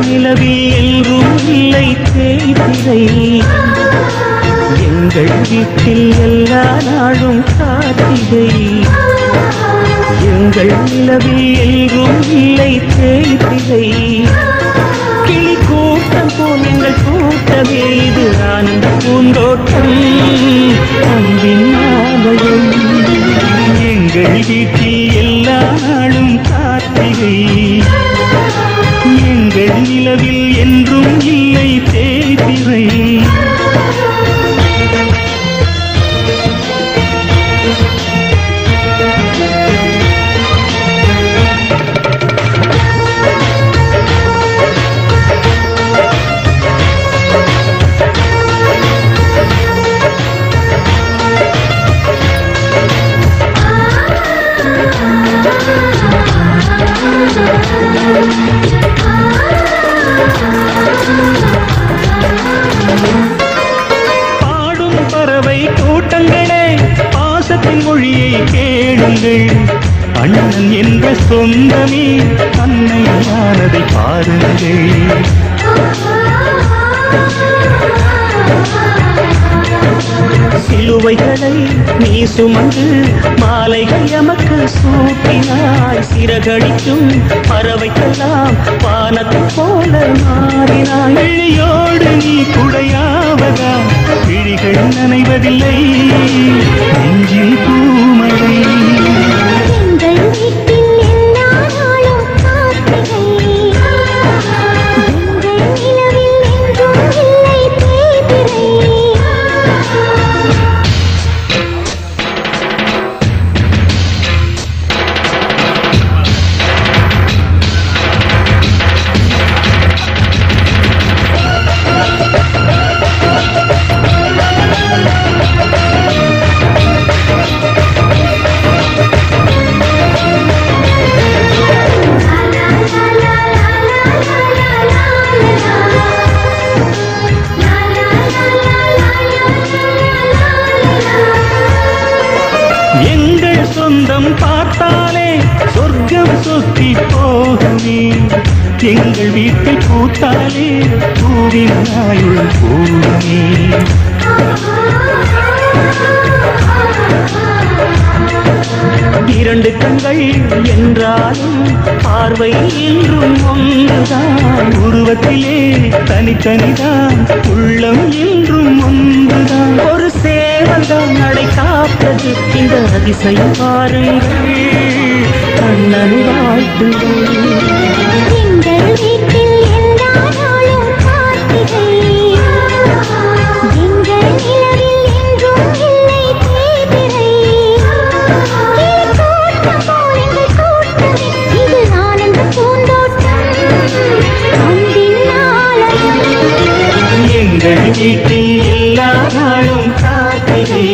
நிலவில் என்றும் இல்லை தேய்திரை. எங்கள் வீட்டில் எல்லா நாளும் கார்த்திகை. எங்கள் நிலவில் என்றும் இல்லை தேய்திரை. கிளி கூட்டம் போல் எங்கள் கூட்டமே இது ஆனந்த பூந்தோட்டம் அன்பின் ஆலயம். எங்கள் வீட்டில் எல்லா நாளும் கார்த்திகை. எங்கள் நிலவில் என்றும் இல்லை தேய்திரை. பாடும் பறவை கூட்டங்களே பாசத்தின் மொழியை கேளுங்கள். அண்ணன் என்ற சொந்தமே அன்னையானதை பாருங்கள். சிலுவைகளை நீ சுமந்து மாலைகள் எமக்கு சூட்டினாய். சிறகடிக்கும் பறவைக்கெல்லாம் வானத்தை போல மாறினாய். விழியோடு நீ குடையாவதா விழிகள் நனைவதில்லை நெஞ்சில் பூமழை. எங்கள் சொந்தம் பார்த்தாலே சொர்க்கம் சொத்தி போகுமே. எங்கள் வீட்டில் பூத்தாலே பூவின் ஆயுள் போகுமே. இரண்டு கண்கள் என்றாலும் பார்வை என்றும் ஒன்றுதான். உருவத்திலே தனித்தனிதான் உள்ளம் என்றும் ஒன்றுதான். ஒரு சேவல்தான் நடை காப்பது இந்த அதிசயம் பாருங்கள். கண்ணனை வாழ்த்துங்கள். எங்கள் வீட்டில் எல்லா நாளும் கார்த்திகை. எங்கள் நிலவில் என்றும் இல்லை தேய்திரை. கூட்டம் போல் எங்கள் கூட்டமே இது ஆனந்த பூந்தோட்டம் அன்பின் ஆலயம். எங்கள் வீட்டில் எல்லா நாளும் கார்த்திகை.